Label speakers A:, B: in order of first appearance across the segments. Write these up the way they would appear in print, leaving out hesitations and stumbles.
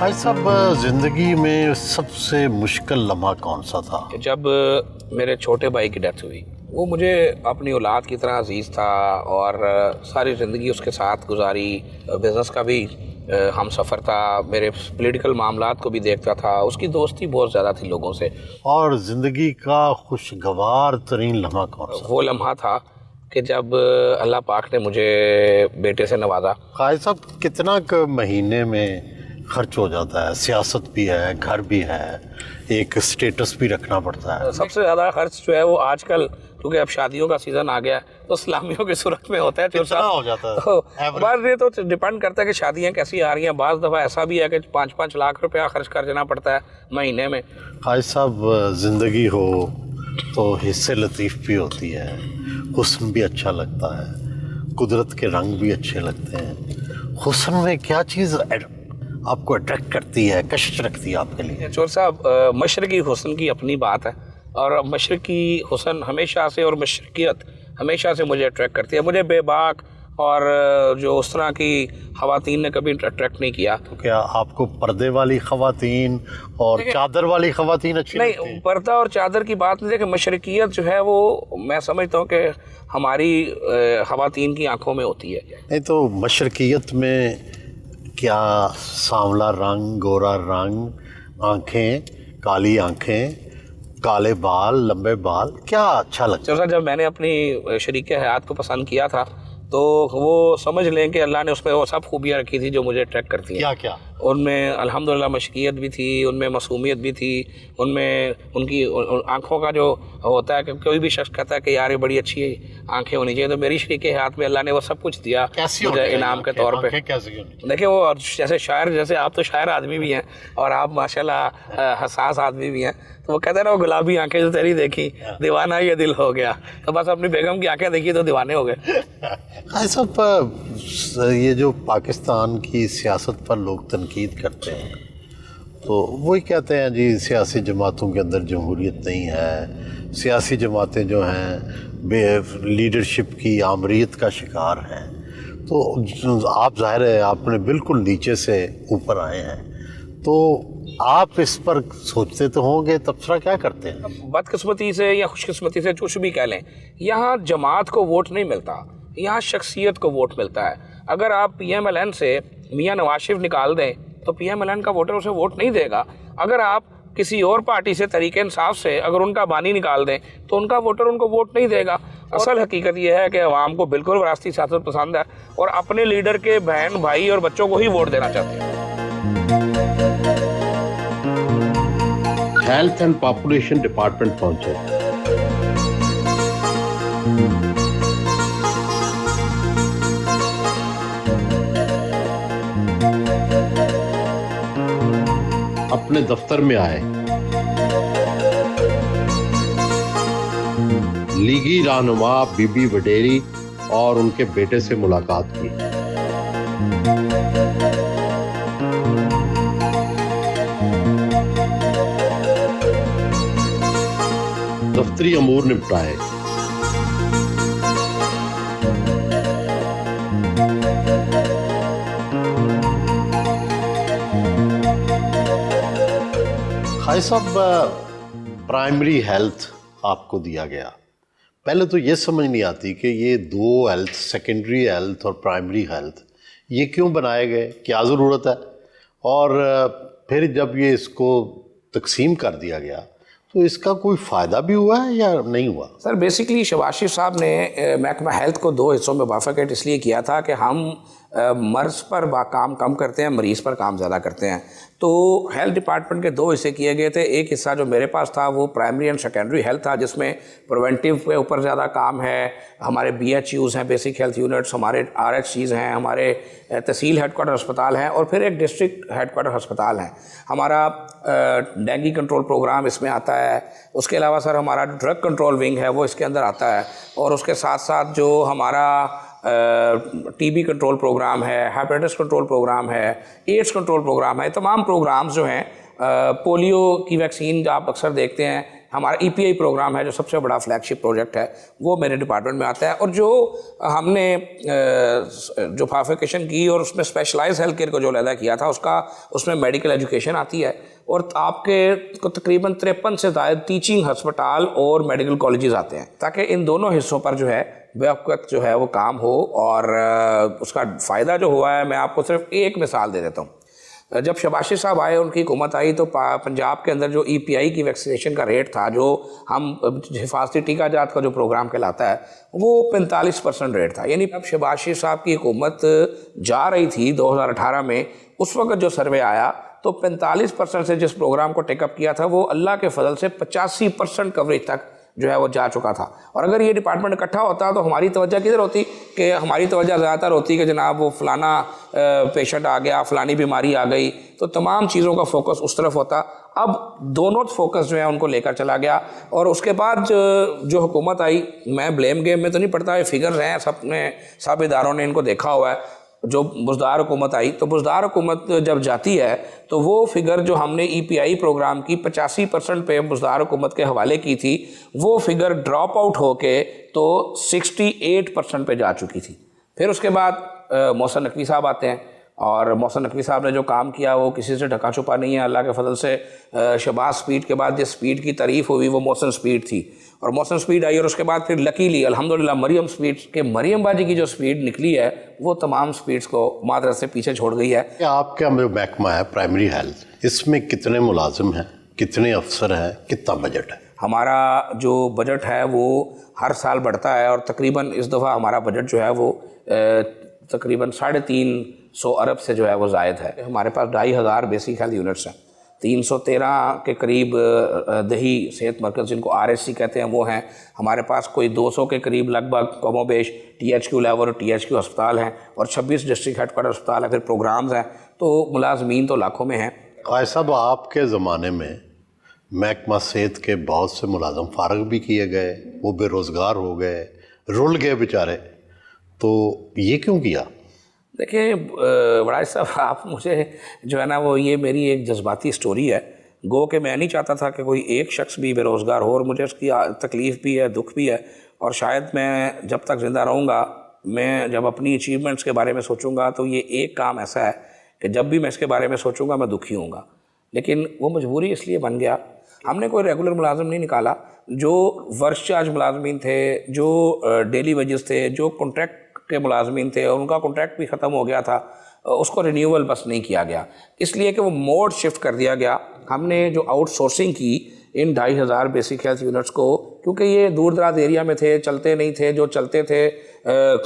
A: भाई साहब, जिंदगी में सबसे मुश्किल लम्हा कौन सा था?
B: जब मेरे छोटे भाई की डेथ हुई, वो मुझे अपनी औलाद की तरह अजीज़ था और सारी ज़िंदगी उसके साथ गुजारी। बिज़नेस का भी हम सफ़र था, मेरे पॉलिटिकल मामलात को भी देखता था, उसकी दोस्ती बहुत ज़्यादा थी लोगों से।
A: और ज़िंदगी का खुशगवार तरीन लम्हा कौन सा?
B: वो लम्हा था कि जब अल्लाह पाक ने मुझे बेटे से नवाजा।
A: भाई साहब, कितना क महीने में खर्च हो जाता है? सियासत भी है, घर भी है, एक स्टेटस भी रखना पड़ता है।
B: सबसे ज़्यादा खर्च जो है वो आजकल, क्योंकि अब शादियों का सीज़न आ गया है, तो सलामियों की सूरत में होता है।
A: कितना हो जाता है?
B: बार ये तो डिपेंड करता है कि शादियाँ कैसी आ रही हैं। बाज़ दफ़ा ऐसा भी है कि 5-5 लाख रुपया खर्च कर देना पड़ता है महीने में।
A: भाई साहब, ज़िंदगी हो तो हिस्से लतीफ़ भी होती है, हुस्न भी अच्छा लगता है, कुदरत के रंग भी अच्छे लगते हैं। हुस्न में क्या चीज़ आपको अट्रैक्ट करती है, कशिश रखती है आपके लिए?
B: चोर साहब, मशरकी हुस्न की अपनी बात है, और मशरकी हुस्न हमेशा से और मशरकियत हमेशा से मुझे अट्रैक्ट करती है। मुझे बेबाक और जो उस तरह की ख़वातीन ने कभी अट्रैक्ट नहीं किया।
A: तो क्या आपको पर्दे वाली ख़वातीन और चादर वाली ख़वातीन अच्छी लगती हैं?
B: नहीं, पर्दा और चादर की बात नहीं है कि मशरकियत जो है वो मैं समझता हूँ कि हमारी ख़वातीन की आंखों में होती है।
A: नहीं तो मशरकियत में क्या सांवला रंग, गोरा रंग, आंखें, काली आंखें, काले बाल, लंबे बाल, क्या अच्छा लगता है?
B: जब मैंने अपनी शरीक हयात को पसंद किया था, तो वो समझ लें कि अल्लाह ने उसमें वो सब खूबियाँ रखी थी जो मुझे अट्रैक्ट करती हैं।
A: क्या क्या?
B: उनमें अल्हम्दुलिल्लाह मशकियत भी थी, उनमें मासूमियत भी थी, उनमें उनकी आँखों का जो होता है कि कोई भी शख्स कहता है कि यार ये बड़ी अच्छी आंखें होनी चाहिए, तो मेरी शरीक हयात में अल्लाह ने वो सब कुछ दिया मुझे इनाम के तौर पे। देखिए, वो जैसे शायर, जैसे आप तो शायर आदमी भी हैं और आप माशाल्लाह हसास आदमी भी हैं, तो वो कहते हैं ना, वो गुलाबी आंखें जो तेरी देखी दीवाना ये दिल हो गया। तो बस अपनी बेगम की आंखें देखी तो दीवाने हो गए।
A: भाई साहब, ये जो पाकिस्तान की सियासत पर लोग तनकीद करते हैं, तो वही कहते हैं जी सियासी जमातों के अंदर जमहूरियत नहीं है, सियासी जमातें जो हैं लीडरशिप की आमरीत का शिकार हैं। तो आप ज़ाहिर है आपने बिल्कुल नीचे से ऊपर आए हैं, तो आप इस पर सोचते तो होंगे, तबसरा क्या करते हैं?
B: बदकिस्मती से या खुशकिस्मती से कुछ भी कह लें, यहाँ जमात को वोट नहीं मिलता, यहाँ शख्सियत को वोट मिलता है। अगर आप PMLN से मियां नवाज शरीफ निकाल दें तो PMLN का वोटर उसे वोट नहीं देगा। अगर आप किसी और पार्टी से, तरीके इंसाफ से, अगर उनका बानी निकाल दें तो उनका वोटर उनको वोट नहीं देगा। असल हकीकत यह है कि अवाम को बिल्कुल वरासती सियासत पसंद है और अपने लीडर के बहन भाई और बच्चों को ही वोट देना चाहते हैं।
A: हेल्थ एंड पॉपुलेशन डिपार्टमेंट पहुंचे। अपने दफ्तर में आए, लीगी रहनुमा बीबी वडेरी और उनके बेटे से मुलाकात की। दफ्तरी अमूर निपटाए। भाई साहब, प्राइमरी हेल्थ आपको दिया गया। पहले तो ये समझ नहीं आती कि ये दो हेल्थ, सेकेंडरी हेल्थ और प्राइमरी हेल्थ, ये क्यों बनाए गए, क्या ज़रूरत है? और फिर जब ये इसको तकसीम कर दिया गया तो इसका कोई फ़ायदा भी हुआ है या नहीं हुआ?
B: सर, बेसिकली शहबाज शरीफ साहब ने महकमा हेल्थ को 2 हिस्सों में मुवाफ़क़त इसलिए किया था कि हम मर्ज़ पर काम कम करते हैं, मरीज़ पर काम ज़्यादा करते हैं। तो हेल्थ डिपार्टमेंट के 2 हिस्से किए गए थे। एक हिस्सा जो मेरे पास था वो प्राइमरी एंड सेकेंडरी हेल्थ था, जिसमें प्रिवेंटिव के ऊपर ज़्यादा काम है। हमारे BHUs हैं, बेसिक हेल्थ यूनिट्स, हमारे RHCs हैं, हमारे तहसील हेडक्वार्टर अस्पताल हैं, और फिर एक डिस्ट्रिक्ट हेडक्वार्टर अस्पताल है। हमारा डेंगू कंट्रोल प्रोग्राम इसमें आता है। उसके अलावा सर हमारा ड्रग कंट्रोल विंग है वो इसके अंदर आता है, और उसके साथ साथ जो हमारा TB कंट्रोल प्रोग्राम है, हेपेटाइटिस कंट्रोल प्रोग्राम है, एड्स कंट्रोल प्रोग्राम है। तमाम प्रोग्राम्स जो हैं, पोलियो की वैक्सीन जो आप अक्सर देखते हैं, ہمارا EPI پروگرام ہے جو سب سے بڑا فلیگشپ پروجیکٹ ہے وہ میرے ڈپارٹمنٹ میں آتا ہے. اور جو ہم نے جو بائیفرکیشن کی اور اس میں اسپیشلائز ہیلتھ کیئر کو جو علیحدہ کیا تھا اس میں میڈیکل ایجوکیشن آتی ہے, اور آپ کے کو تقریباً 53 سے زائد ٹیچنگ ہسپتال اور میڈیکل کالجز آتے ہیں, تاکہ ان دونوں حصوں پر جو ہے بے وقت جو ہے وہ کام ہو. اور اس کا فائدہ جو ہوا ہے میں آپ کو صرف ایک مثال دے دیتا ہوں. جب شہباز شریف صاحب آئے, ان کی حکومت آئی, تو پنجاب کے اندر جو EPI کی ویکسینیشن کا ریٹ تھا, جو ہم حفاظتی ٹیکہ جات کا جو پروگرام کہلاتا ہے, وہ 45% ریٹ تھا. یعنی اب شہباز شریف صاحب کی حکومت جا رہی تھی 2018 میں, اس وقت جو سروے آیا تو 45% سے جس پروگرام کو ٹیک اپ کیا تھا وہ اللہ کے فضل سے 85% کوریج تک جو ہے وہ جا چکا تھا. اور اگر یہ ڈپارٹمنٹ اکٹھا ہوتا تو ہماری توجہ کدھر ہوتی, کہ ہماری توجہ زیادہ تر ہوتی کہ جناب وہ فلانا پیشنٹ آ گیا, فلانی بیماری آ گئی, تو تمام چیزوں کا فوکس اس طرف ہوتا. اب دونوں فوکس جو ہے ان کو لے کر چلا گیا. اور اس کے بعد جو حکومت آئی, میں بلیم گیم میں تو نہیں پڑتا, یہ فگرز ہیں, سب اداروں نے ان کو دیکھا ہوا ہے. جو بزدار حکومت آئی, تو بزدار حکومت جب جاتی ہے تو وہ فگر جو ہم نے EPI پروگرام کی 85% پہ بزدار حکومت کے حوالے کی تھی, وہ فگر ڈراپ آؤٹ ہو کے تو 68% پہ جا چکی تھی. پھر اس کے بعد محسن نقوی صاحب آتے ہیں, اور محسن نقوی صاحب نے جو کام کیا وہ کسی سے ڈھکا چھپا نہیں ہے. اللہ کے فضل سے شہباز سپیڈ کے بعد جس سپیڈ کی تعریف ہوئی وہ محسن سپیڈ تھی, اور محسن سپیڈ آئی, اور اس کے بعد پھر لکیلی الحمدللہ مریم سپیڈ کے مریم باجی کی جو سپیڈ نکلی ہے وہ تمام سپیڈس کو معذرت سے پیچھے چھوڑ گئی ہے.
A: آپ کا جو محکمہ ہے پرائمری ہیلتھ, اس میں کتنے ملازم ہیں, کتنے افسر ہیں, کتنا بجٹ ہے؟
B: ہمارا جو بجٹ ہے وہ ہر سال بڑھتا ہے, اور تقریباً اس دفعہ ہمارا بجٹ جو ہے وہ تقریباً 350 ارب سے جو ہے وہ زائد ہے. ہمارے پاس 2500 بیسک ہیلتھ یونٹس ہیں, 313 کے قریب دیہی صحت مرکز جن کو RSC کہتے ہیں وہ ہیں. ہمارے پاس کوئی 200 کے قریب لگ بھگ کم و بیش THQ لیول اور THQ ہسپتال ہیں, اور 26 ڈسٹرکٹ ہیڈ کوارٹر ہسپتال ہیں, پھر پروگرامز ہیں, تو ملازمین تو لاکھوں میں ہیں.
A: قائد صاحب, آپ کے زمانے میں محکمہ صحت کے بہت سے ملازم فارغ بھی کیے گئے, وہ بے روزگار ہو گئے, رل گئے بیچارے, تو یہ کیوں کیا؟
B: دیکھیں وڑائچ صاحب, آپ مجھے جو ہے نا وہ یہ میری ایک جذباتی سٹوری ہے, گو کہ میں نہیں چاہتا تھا کہ کوئی ایک شخص بھی بے روزگار ہو, اور مجھے اس کی تکلیف بھی ہے, دکھ بھی ہے, اور شاید میں جب تک زندہ رہوں گا, میں جب اپنی اچیومنٹس کے بارے میں سوچوں گا تو یہ ایک کام ایسا ہے کہ جب بھی میں اس کے بارے میں سوچوں گا میں دکھی ہوں گا. لیکن وہ مجبوری اس لیے بن گیا, ہم نے کوئی ریگولر ملازم نہیں نکالا. جو ورک چارج ملازمین تھے, جو ڈیلی ویجز تھے, جو کانٹریکٹ کے ملازمین تھے, اور ان کا کانٹریکٹ بھی ختم ہو گیا تھا, اس کو رینیول بس نہیں کیا گیا, اس لیے کہ وہ موڈ شفٹ کر دیا گیا. ہم نے جو آؤٹ سورسنگ کی ان 2500 بیسک ہیلتھ یونٹس کو, کیونکہ یہ دور دراز ایریا میں تھے, چلتے نہیں تھے, جو چلتے تھے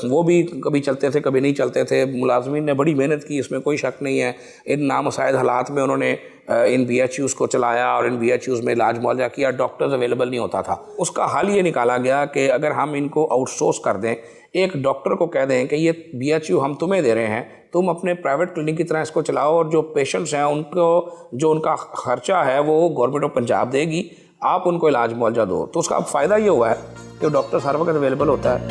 B: وہ بھی کبھی چلتے تھے کبھی نہیں چلتے تھے. ملازمین نے بڑی محنت کی, اس میں کوئی شک نہیں ہے. ان نامساعد حالات میں انہوں نے ان BHUs کو چلایا, اور ان BHUs میں علاج معالجہ کیا. ڈاکٹرز اویلیبل نہیں ہوتا تھا. اس کا حل یہ نکالا گیا کہ اگر ہم ان کو آؤٹ سورس کر دیں, ایک ڈاکٹر کو کہہ دیں کہ یہ BHU ہم تمہیں دے رہے ہیں, تم اپنے پرائیویٹ کلینک کی طرح اس کو چلاؤ, اور جو پیشنٹس ہیں ان کو جو ان کا خرچہ ہے وہ گورنمنٹ آف پنجاب دے گی, آپ ان کو علاج معالجہ دو. تو اس کا اب فائدہ یہ ہوا ہے کہ ڈاکٹر ہر وقت اویلیبل ہوتا ہے.